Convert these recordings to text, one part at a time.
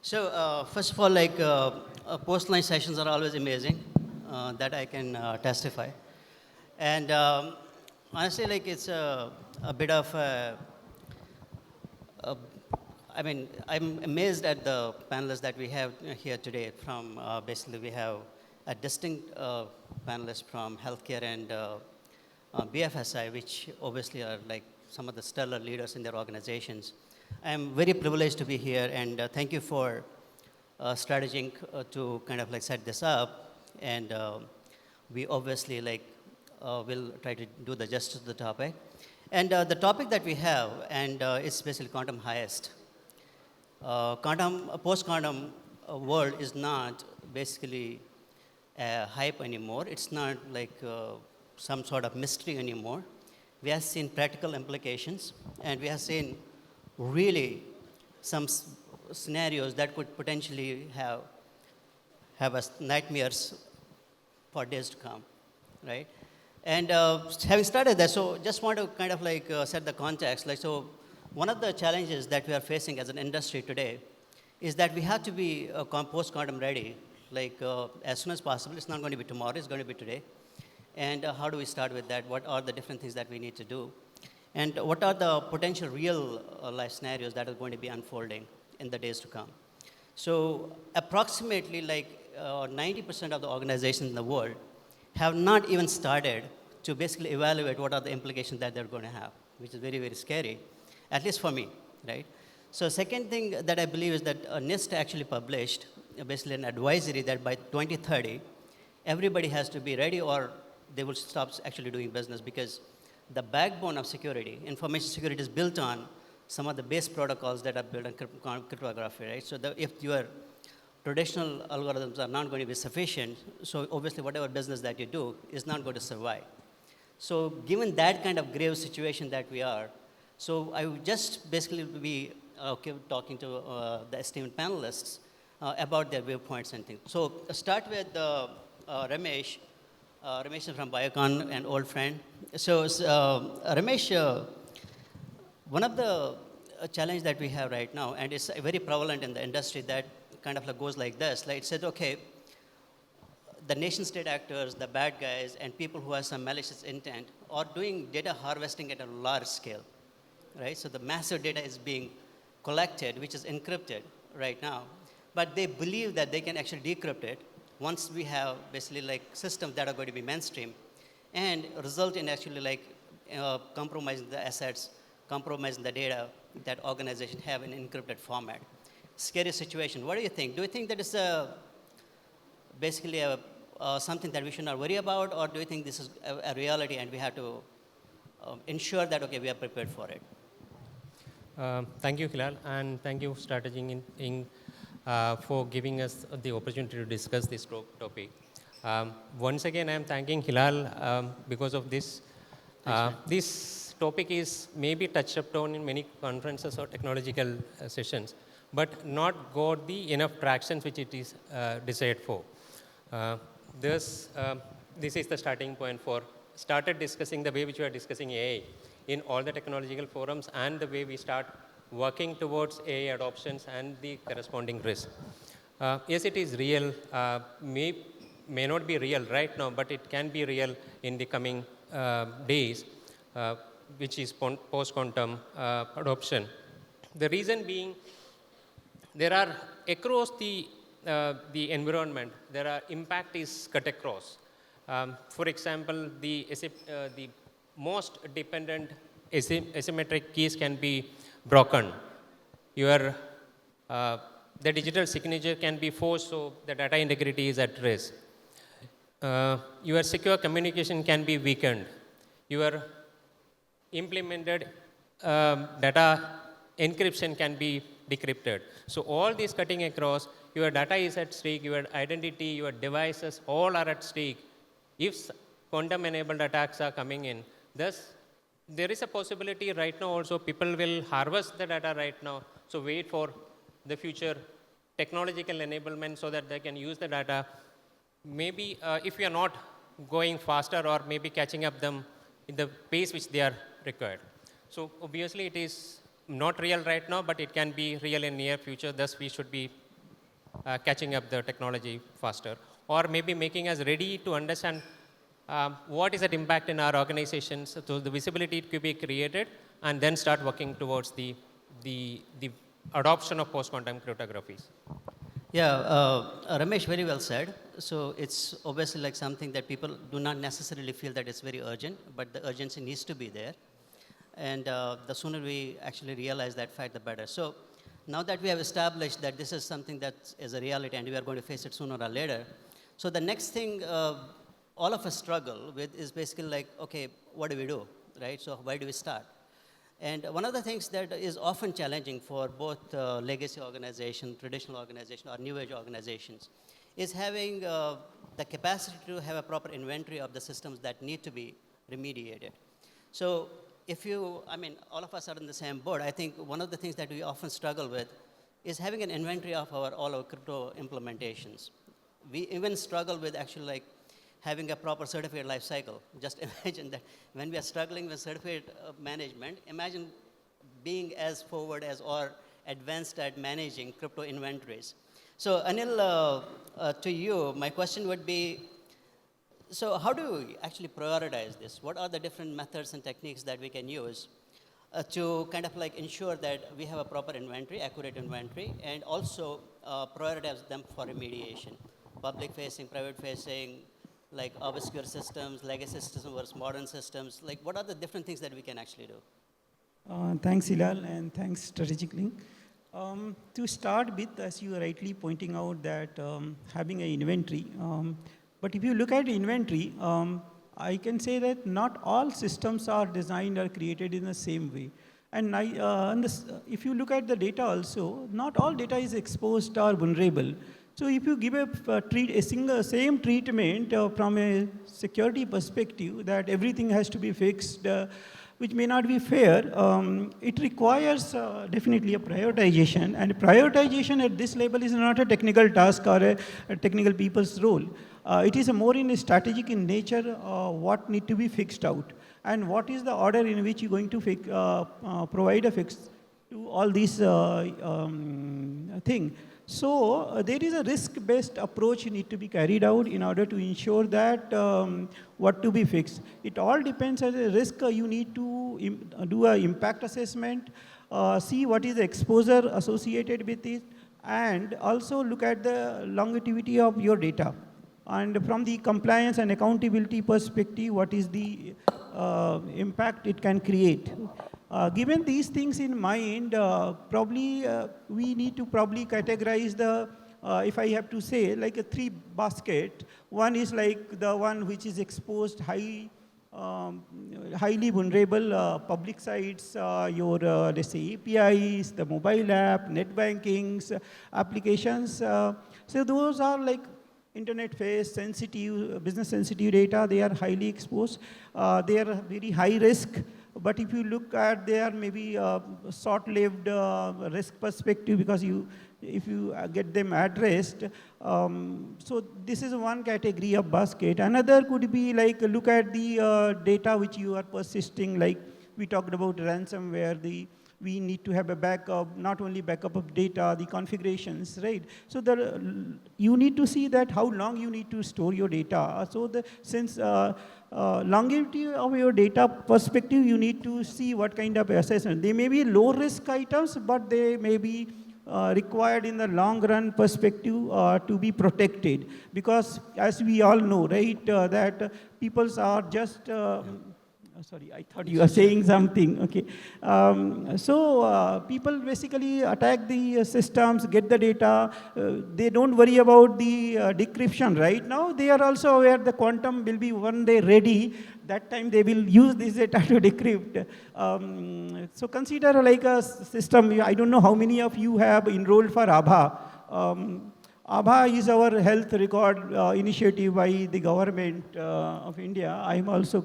So first of all, post-lunch sessions are always amazing. That I can testify. And honestly, it's a bit of a I mean, I'm amazed at the panelists that we have here today. From basically, we have a distinct panelist from healthcare and BFSI, which obviously are like some of the stellar leaders in their organizations. I'm very privileged to be here, and thank you for strategizing to kind of like set this up. And we obviously will try to do the justice to the topic. And the topic that we have, and it's basically quantum Heist. Post-quantum world is not basically hype anymore. It's not like some sort of mystery anymore. We have seen practical implications, and we have seen really some scenarios that could potentially have us nightmares for days to come, right? And having started that, so just want to kind of set the context. So one of the challenges that we are facing as an industry today is that we have to be post-quantum ready, as soon as possible. It's not going to be tomorrow, it's going to be today. And how do we start with that? What are the different things that we need to do? And what are the potential real life scenarios that are going to be unfolding in the days to come? So approximately 90% of the organizations in the world have not even started to basically evaluate what are the implications that they're going to have, which is very, very scary, at least for me, right? So second thing that I believe is that NIST actually published basically an advisory that by 2030, everybody has to be ready or they will stop actually doing business, because the backbone of security, information security, is built on some of the base protocols that are built on cryptography, right? So if your traditional algorithms are not going to be sufficient, so obviously whatever business that you do is not going to survive. So given that kind of grave situation that we are, so I would just basically be talking to the esteemed panelists about their viewpoints and things. So start with Ramesh. Ramesh is from Biocon, an old friend. So Ramesh, one of the challenge that we have right now, and it's very prevalent in the industry, that kind of goes like this. Like it said, okay, the nation state actors, the bad guys, and people who have some malicious intent are doing data harvesting at a large scale, right? So the massive data is being collected, which is encrypted right now. But they believe that they can actually decrypt it once we have basically systems that are going to be mainstream and result in actually compromising the assets, compromising the data that organizations have in encrypted format. Scary situation. What do you think? Do you think that is basically something that we should not worry about, or do you think this is a reality and we have to ensure that, okay, we are prepared for it? Thank you, Hilal, and thank you, Strategy for giving us the opportunity to discuss this topic. Once again, I am thanking Hilal because of this. This topic is maybe touched upon in many conferences or technological sessions, but not got the enough traction which it is desired for. This is the starting point for started discussing the way which we are discussing AI in all the technological forums, and the way we start working towards AI adoptions and the corresponding risk. Yes, it is real, may not be real right now, but it can be real in the coming days, which is post-quantum adoption. The reason being, there are across the environment, there are impact is cut across. For example, the most dependent asymmetric keys can be broken. The digital signature can be forced, so the data integrity is at risk. Your secure communication can be weakened. Your implemented data encryption can be decrypted. So all this cutting across, your data is at stake, your identity, your devices, all are at stake. If quantum-enabled attacks are coming in, thus there is a possibility right now also people will harvest the data right now. So wait for the future technological enablement so that they can use the data. Maybe if we are not going faster or maybe catching up them in the pace which they are required. So obviously it is not real right now, but it can be real in near future. Thus we should be catching up the technology faster, or maybe making us ready to understand what is that impact in our organizations, so the visibility could be created, and then start working towards the adoption of post-quantum cryptographies. Yeah, Ramesh, very well said. So it's obviously like something that people do not necessarily feel that it's very urgent, but the urgency needs to be there. And the sooner we actually realize that fact, the better. So now that we have established that this is something that is a reality and we are going to face it sooner or later, so the next thing all of us struggle with is basically like, okay, what do we do, right? So where do we start? And one of the things that is often challenging for both legacy organizations, traditional organizations, or new age organizations is having the capacity to have a proper inventory of the systems that need to be remediated. So if you, I mean, all of us are in the same boat. I think one of the things that we often struggle with is having an inventory of all our crypto implementations. We even struggle with actually like having a proper certificate life cycle. Just imagine that when we are struggling with certificate management, imagine being as forward as or advanced at managing crypto inventories. So Anil, to you, my question would be, so how do we actually prioritize this? What are the different methods and techniques that we can use to kind of like ensure that we have a proper inventory, accurate inventory, and also prioritize them for remediation? Public facing, private facing, like obscure systems, legacy systems versus modern systems. Like what are the different things that we can actually do? Thanks, Hilal, and thanks, Strategic Link. To start with, as you are rightly pointing out that having an inventory, but if you look at inventory, I can say that not all systems are designed or created in the same way. And if you look at the data also, not all data is exposed or vulnerable. So if you give a same treatment from a security perspective, that everything has to be fixed, which may not be fair, it requires definitely a prioritization. And prioritization at this level is not a technical task or a technical people's role. It is more in a strategic in nature, what need to be fixed out. And what is the order in which you're going to provide a fix to all these things. So there is a risk-based approach need to be carried out in order to ensure that what to be fixed. It all depends on the risk. You need to do an impact assessment, see what is the exposure associated with it, and also look at the longevity of your data. And from the compliance and accountability perspective, what is the impact it can create. Given these things in mind, probably we need to probably categorize the, if I have to say, like a 3 basket. One is like the one which is exposed highly vulnerable public sites, your let's say APIs, the mobile app, net bankings, applications. So those are like internet-based, sensitive, business-sensitive data. They are highly exposed. They are very high risk. But if you look at their maybe short-lived risk perspective, because if you get them addressed, so this is one category of basket. Another could be like look at the data which you are persisting, like we talked about ransomware, we need to have a backup, not only backup of data, the configurations, right? So you need to see that how long you need to store your data. So since longevity of your data perspective, you need to see what kind of assessment. They may be low risk items, but they may be required in the long run perspective to be protected. Because as we all know, right, that people are just, sorry, I thought you were saying something. Okay. So people basically attack the systems, get the data. They don't worry about the decryption right now. They are also aware the quantum will be one day ready. That time they will use this data to decrypt. So consider like a system. I don't know how many of you have enrolled for ABHA. ABHA is our health record initiative by the government of India. I am also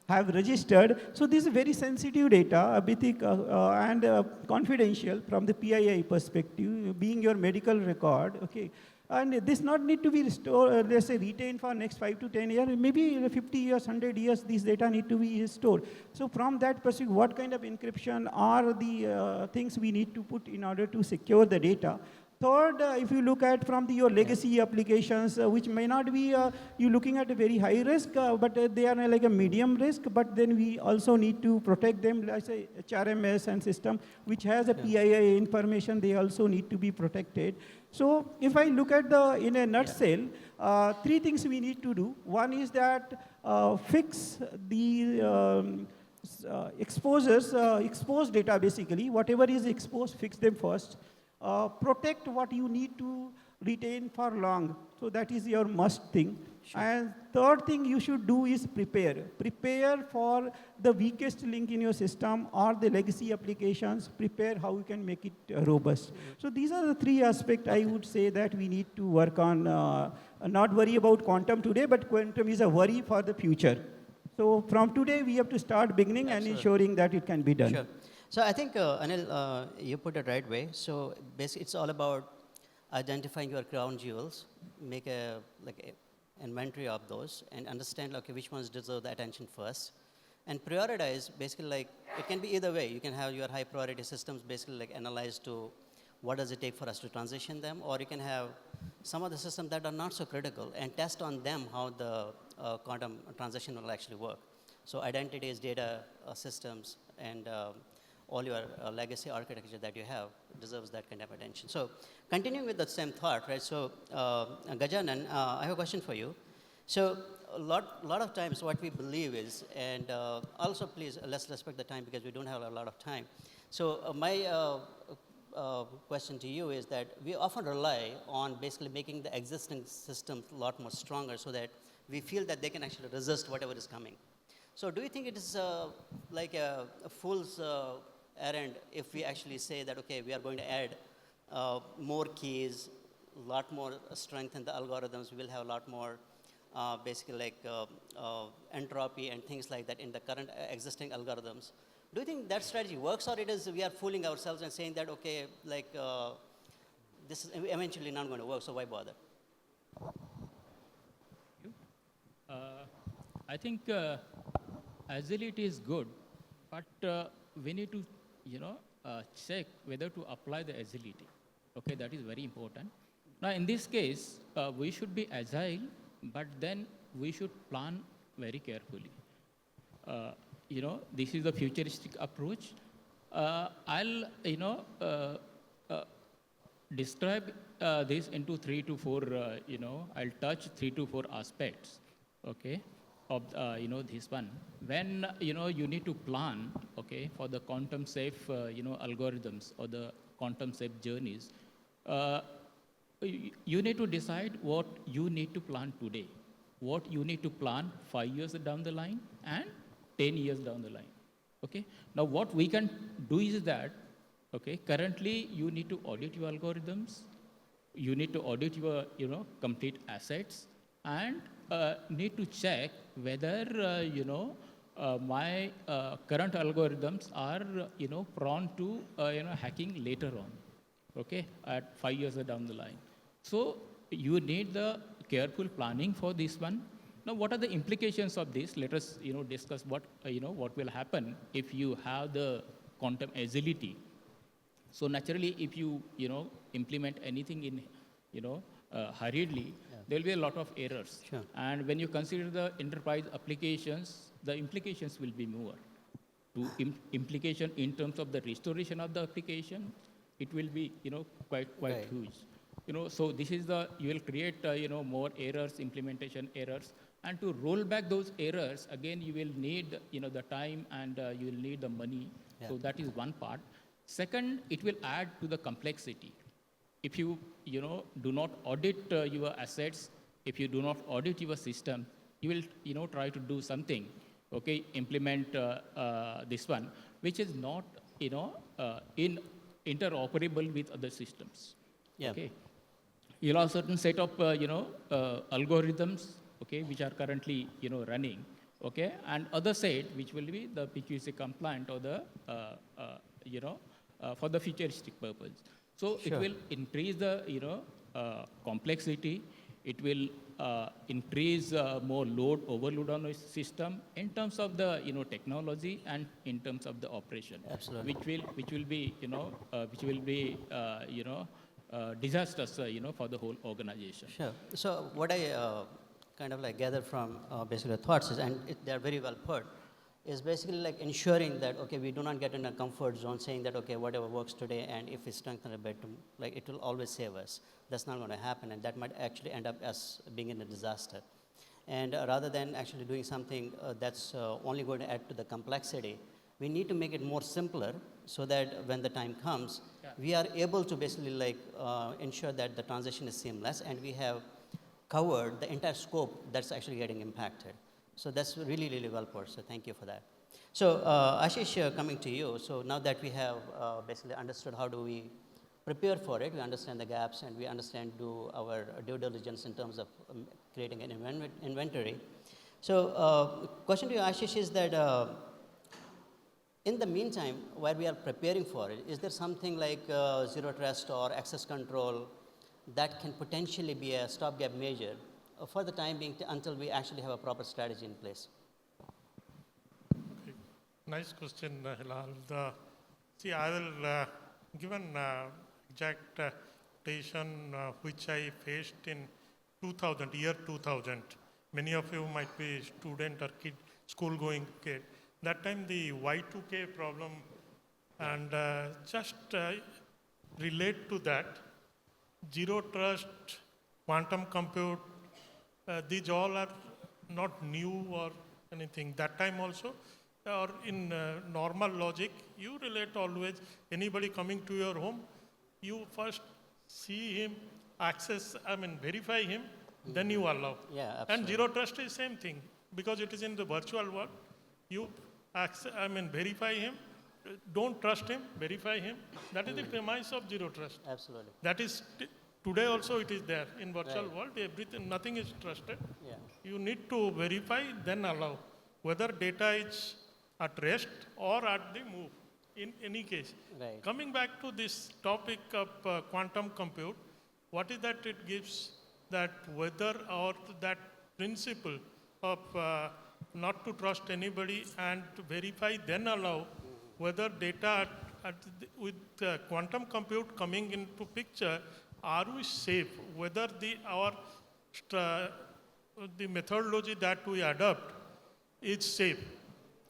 have registered. So this is very sensitive data, and confidential from the PII perspective, being your medical record. Okay. And this not need to be restored, let's say retained for next 5 to 10 years, maybe 50 years, 100 years, these data need to be stored. So from that perspective, what kind of encryption are the things we need to put in order to secure the data? Third, if you look at from your legacy applications, which may not be you looking at a very high risk, but they are like a medium risk. But then we also need to protect them, like say HRMS and system, which has a PII information. They also need to be protected. So if I look at the in a nutshell, three things we need to do. One is that fix the exposed data basically. Whatever is exposed, fix them first. Protect what you need to retain for long. So that is your must thing. Sure. And third thing you should do is prepare. Prepare for the weakest link in your system or the legacy applications. Prepare how you can make it robust. So these are the three aspects I would say that we need to work on. Not worry about quantum today, but quantum is a worry for the future. So from today, we have to start beginning and ensuring that it can be done. Sure. So I think, Anil, you put it right way. So basically, it's all about identifying your crown jewels, make a inventory of those, and understand which ones deserve the attention first, and prioritize. Basically, like it can be either way. You can have your high priority systems basically like analyze to what does it take for us to transition them, or you can have some of the systems that are not so critical and test on them how the quantum transition will actually work. So identities, data systems, and all your legacy architecture that you have deserves that kind of attention. So continuing with the same thought, right? So Gajanan, I have a question for you. So a lot of times what we believe is, and also please let's respect the time because we don't have a lot of time. So my question to you is that we often rely on basically making the existing systems a lot more stronger so that we feel that they can actually resist whatever is coming. So do you think it is like a fool's errand if we actually say that, okay, we are going to add more keys, a lot more strength in the algorithms, we will have a lot more basically like entropy and things like that in the current existing algorithms. Do you think that strategy works, or it is we are fooling ourselves and saying that, okay, like this is eventually not going to work, so why bother? I think agility is good, but we need to, check whether to apply the agility. Okay, that is very important. Now, in this case, we should be agile, but then we should plan very carefully. This is the futuristic approach. I'll, describe this into 3 to 4, I'll touch 3 to 4 aspects, okay, of, this one. When, you need to plan, okay, for the quantum safe, algorithms or the quantum safe journeys, you need to decide what you need to plan today, what you need to plan 5 years down the line and 10 years down the line, okay? Now, what we can do is that, okay, currently you need to audit your algorithms, you need to audit your, complete assets, and need to check whether, my current algorithms are, prone to, hacking later on, okay, at 5 years down the line. So you need the careful planning for this one. Now, what are the implications of this? Let us, discuss what, what will happen if you have the quantum agility. So naturally, if you, implement anything in, hurriedly, there will be a lot of errors. Sure. And when you consider the enterprise applications, the implications will be more. To implication in terms of the restoration of the application, it will be, quite right. Huge. So this is you will create, more errors, implementation errors. And to roll back those errors, again, you will need, the time and you will need the money. Yeah. So that is one part. Second, it will add to the complexity. If you, do not audit your assets, if you do not audit your system, you will, try to do something, okay, implement this one, which is not, interoperable with other systems. Yeah. Okay. You'll have a certain set of, algorithms, okay, which are currently, running, okay, and other set which will be the PQC compliant or the, for the futuristic purpose. So sure. It will increase the, complexity. It will increase more overload on the system in terms of the, technology and in terms of the operation. Absolutely. Which will be, disasters, for the whole organization. Sure. So what I kind of like gather from basically the thoughts is, and they are very well put, is basically like ensuring that, okay, we do not get in a comfort zone saying that, okay, whatever works today, and if we strengthen a bit, like it will always save us. That's not going to happen, and that might actually end up as being in a disaster. And rather than actually doing something that's only going to add to the complexity, we need to make it more simpler so that when the time comes, we are able to basically like ensure that the transition is seamless and we have covered the entire scope that's actually getting impacted. So that's really, really well put. So thank you for that. So Ashish, coming to you. So now that we have basically understood how do we prepare for it, we understand the gaps and we understand do our due diligence in terms of creating an inventory. So question to you, Ashish, is that in the meantime, while we are preparing for it, is there something like zero trust or access control that can potentially be a stopgap measure for the time being until we actually have a proper strategy in place? Okay. Nice question, Hilal. See, I will give an exact situation which I faced in 2000, year 2000. Many of you might be student or kid, school-going kid. That time the Y2K problem, and just relate to that, zero trust, quantum compute, these all are not new or anything. That time also, or in normal logic, you relate always, anybody coming to your home, you first see him, verify him, then you allow. Yeah, absolutely. And zero trust is same thing, because it is in the virtual world. You verify him, don't trust him, verify him. That is the premise of zero trust. Absolutely. That is, today also it is there. In virtual Right. world, everything, nothing is trusted. Yeah. You need to verify, then allow. Whether data is at rest or at the move, in any case. Right. Coming back to this topic of quantum compute, what is that it gives? That whether or that principle of not to trust anybody and to verify, then allow, whether data with quantum compute coming into picture, are we safe? Whether the methodology that we adopt is safe.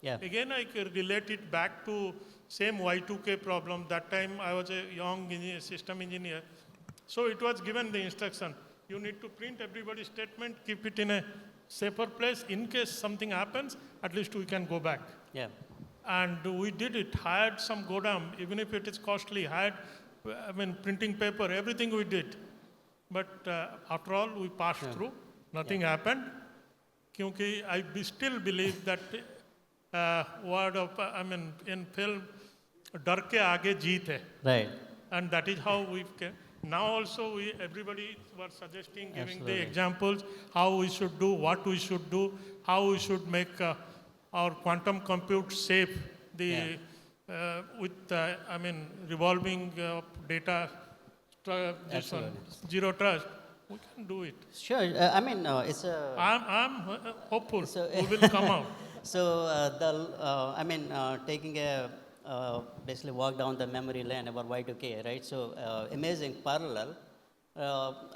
Yeah. Again, I can relate it back to same Y2K problem. That time I was a young system engineer. So it was given the instruction, you need to print everybody's statement, keep it in a safer place. In case something happens, at least we can go back. Yeah. And we did it, hired some Godam, even if it is costly, hired, printing paper, everything we did. But after all, we passed through, nothing happened. Because I still believe that word of, in film, डर के आगे जीत है. Right. And that is how we can. Now also everybody was suggesting, giving Absolutely. the examples, how we should do, what we should do, how we should make our quantum compute safe, with, revolving data, this one, zero trust. We can do it. Sure. It's a. I'm hopeful So- we will come out. So taking a basically walk down the memory lane about Y2K, right? So amazing parallel.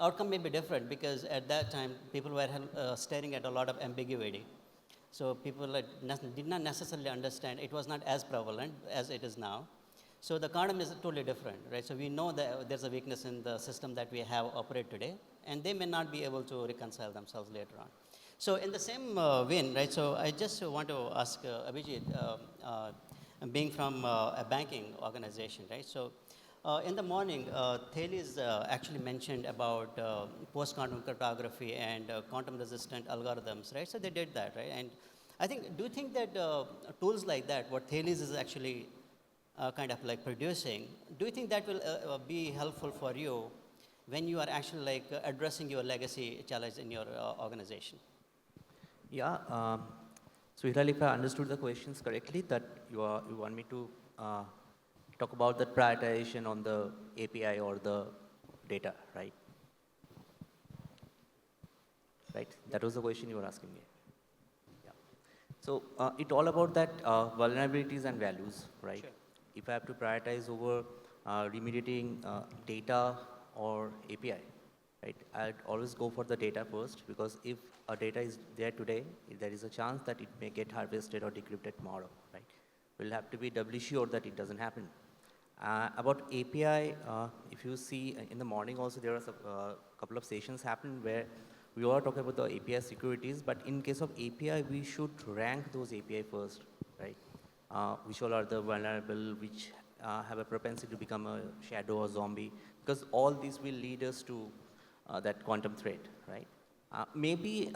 Outcome may be different because at that time people were staring at a lot of ambiguity. So people did not necessarily understand. It was not as prevalent as it is now. So the quantum is totally different, right? So we know that there's a weakness in the system that we have operate today, and they may not be able to reconcile themselves later on. So in the same vein, right? So I just want to ask Abhijit, being from a banking organization, right? So in the morning, Thales actually mentioned about post-quantum cryptography and quantum-resistant algorithms, right? So they did that, right? And I think, do you think that tools like that, what Thales is actually kind of like producing, do you think that will be helpful for you when you are actually like addressing your legacy challenge in your organization? Yeah. So Hilal, if I understood the questions correctly, that you want me to talk about the prioritization on the API or the data, right? Right. That was the question you were asking me. Yeah. So it's all about that vulnerabilities and values, right? Sure. If I have to prioritize over remediating data or API, right? I'd always go for the data first, because if a data is there today, there is a chance that it may get harvested or decrypted tomorrow, right? We'll have to be doubly sure that it doesn't happen. About API, if you see in the morning also, there are a couple of sessions happen where we are talking about the API securities, but in case of API, we should rank those API first, right? Which all are the vulnerable, which have a propensity to become a shadow or zombie, because all these will lead us to that quantum threat, right? Maybe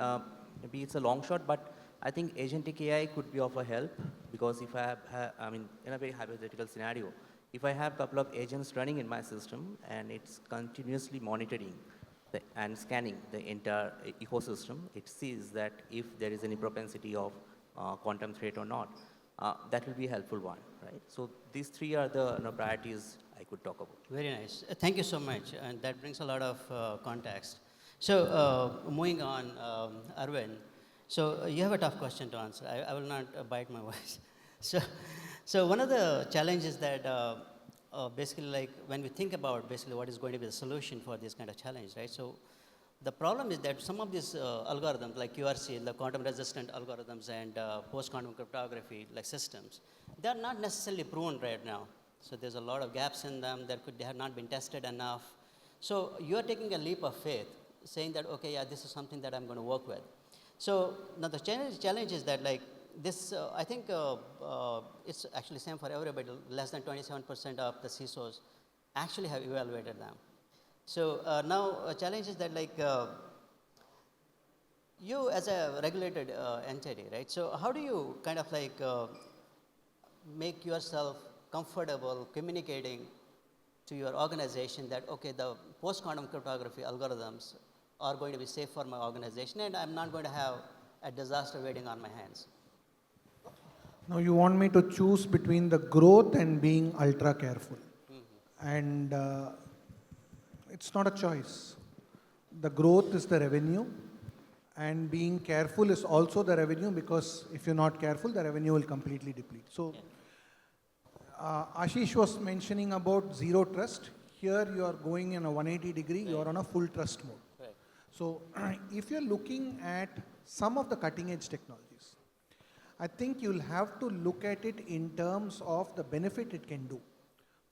it's a long shot, but I think agentic AI could be of a help, because if I have, I mean, in a very hypothetical scenario, if I have a couple of agents running in my system and it's continuously monitoring and scanning the entire ecosystem, it sees that if there is any propensity of quantum threat or not, that will be a helpful one, right? So these three are the priorities I could talk about. Very nice. Thank you so much. And that brings a lot of context. So moving on, Arvind, so you have a tough question to answer. I will not bite my words. So one of the challenges that basically, like when we think about basically what is going to be the solution for this kind of challenge, right? So the problem is that some of these algorithms like QRC, the quantum resistant algorithms and post-quantum cryptography like systems, they are not necessarily proven right now. So there's a lot of gaps in them that they have not been tested enough. So you're taking a leap of faith, saying that, okay, yeah, this is something that I'm going to work with. So now the challenge is that like this, I think it's actually same for everybody. Less than 27% of the CISOs actually have evaluated them. So now a challenge is that like you as a regulated entity, right? So how do you kind of like make yourself comfortable communicating to your organization that, okay, the post-quantum cryptography algorithms are going to be safe for my organization and I'm not going to have a disaster waiting on my hands? Now you want me to choose between the growth and being ultra careful. And it's not a choice. The growth is the revenue, and being careful is also the revenue, because if you're not careful, the revenue will completely deplete. So Ashish was mentioning about zero trust. Here you are going in a 180 degree, you are on a full trust mode. Right. So if you're looking at some of the cutting edge technologies, I think you'll have to look at it in terms of the benefit it can do.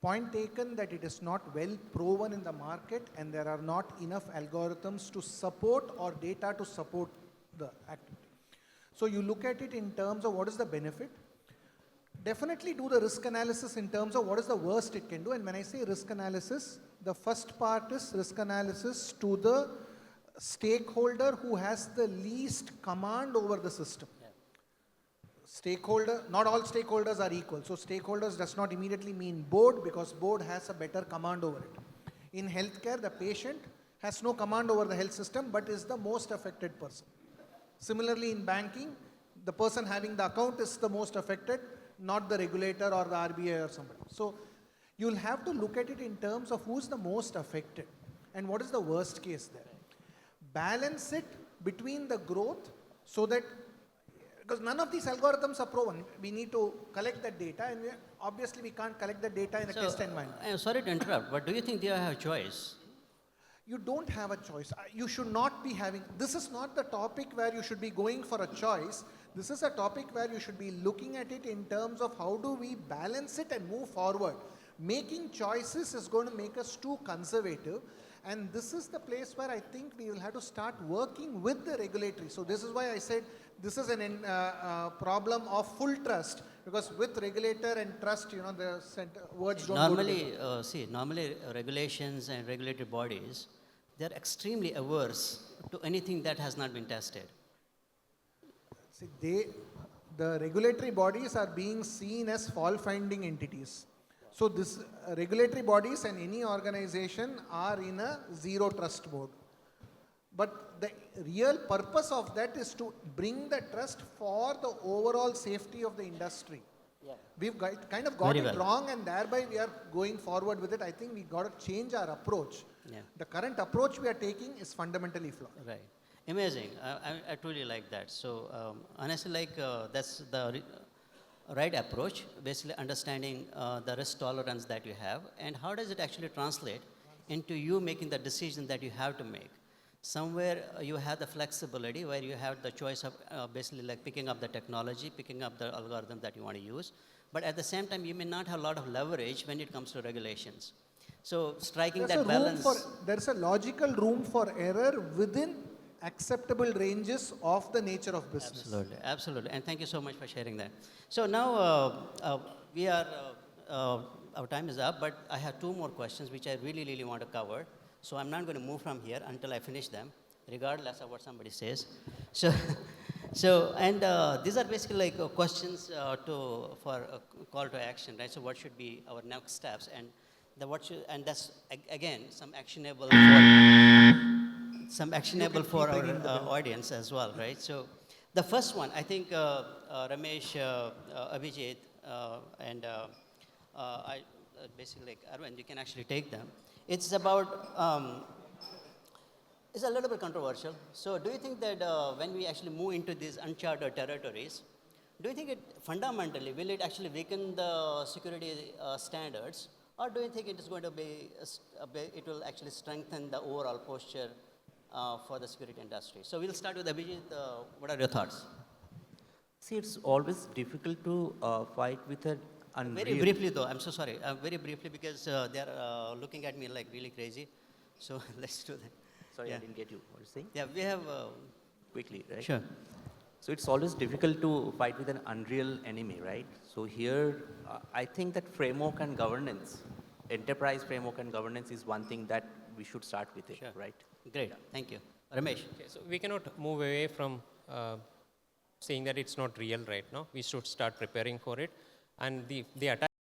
Point taken that it is not well proven in the market and there are not enough algorithms to support or data to support the activity. So you look at it in terms of what is the benefit. Definitely do the risk analysis in terms of what is the worst it can do. And when I say risk analysis, the first part is risk analysis to the stakeholder who has the least command over the system. Stakeholder, not all stakeholders are equal. So stakeholders does not immediately mean board, because board has a better command over it. In healthcare, the patient has no command over the health system, but is the most affected person. Similarly, in banking, the person having the account is the most affected, not the regulator or the RBI or somebody. So you'll have to look at it in terms of who's the most affected and what is the worst case there. Balance it between the growth, so that, because none of these algorithms are proven, we need to collect that data, and obviously we can't collect the data in a test environment. I'm sorry to interrupt, but do you think they have a choice? You don't have a choice. You should not be having, this is not the topic where you should be going for a choice. This is a topic where you should be looking at it in terms of how do we balance it and move forward. Making choices is going to make us too conservative. And this is the place where I think we will have to start working with the regulatory. So this is why I said this is a problem of full trust, because with regulator and trust, you know, the words don't Normally, normally regulations and regulatory bodies, they're extremely averse to anything that has not been tested. See, the regulatory bodies are being seen as fault-finding entities. So this regulatory bodies and any organization are in a zero trust mode. But the real purpose of that is to bring the trust for the overall safety of the industry. Yeah. We've kind of got it wrong, and thereby we are going forward with it. I think we got to change our approach. Yeah. The current approach we are taking is fundamentally flawed. Right. Amazing. I truly like that. So honestly, like that's the right approach, basically understanding the risk tolerance that you have and how does it actually translate into you making the decision that you have to make. Somewhere you have the flexibility where you have the choice of basically like picking up the technology, picking up the algorithm that you want to use. But at the same time, you may not have a lot of leverage when it comes to regulations. So striking that balance. There's a logical room for error within acceptable ranges of the nature of business. Absolutely, absolutely. And thank you so much for sharing that. So now we are, our time is up, but I have two more questions which I really, really want to cover. So I'm not going to move from here until I finish them, regardless of what somebody says. So, these are basically like questions for a call to action, right? So what should be our next steps? And that's again some actionable for our audience as well, right? So the first one, I think Ramesh, Abhijit, and I basically like Arvind, you can actually take them. It's about, it's a little bit controversial. So do you think that when we actually move into these uncharted territories, do you think it fundamentally, will it actually weaken the security standards? Or do you think it is going to be, it will actually strengthen the overall posture for the security industry? So we'll start with Abhijit. What are your thoughts? See, it's always difficult to fight with an unreal. Very briefly though, I'm so sorry. Very briefly because they're looking at me like really crazy. So let's do that. Sorry, Yeah. I didn't get you. What are you saying? Yeah, we have. Quickly, right? Sure. So it's always difficult to fight with an unreal enemy, right? So here, I think that framework and governance, enterprise framework and governance is one thing that we should start with it, Sure. right? Great. Thank you. Ramesh. Okay, so we cannot move away from saying that it's not real right now. We should start preparing for it. And the attack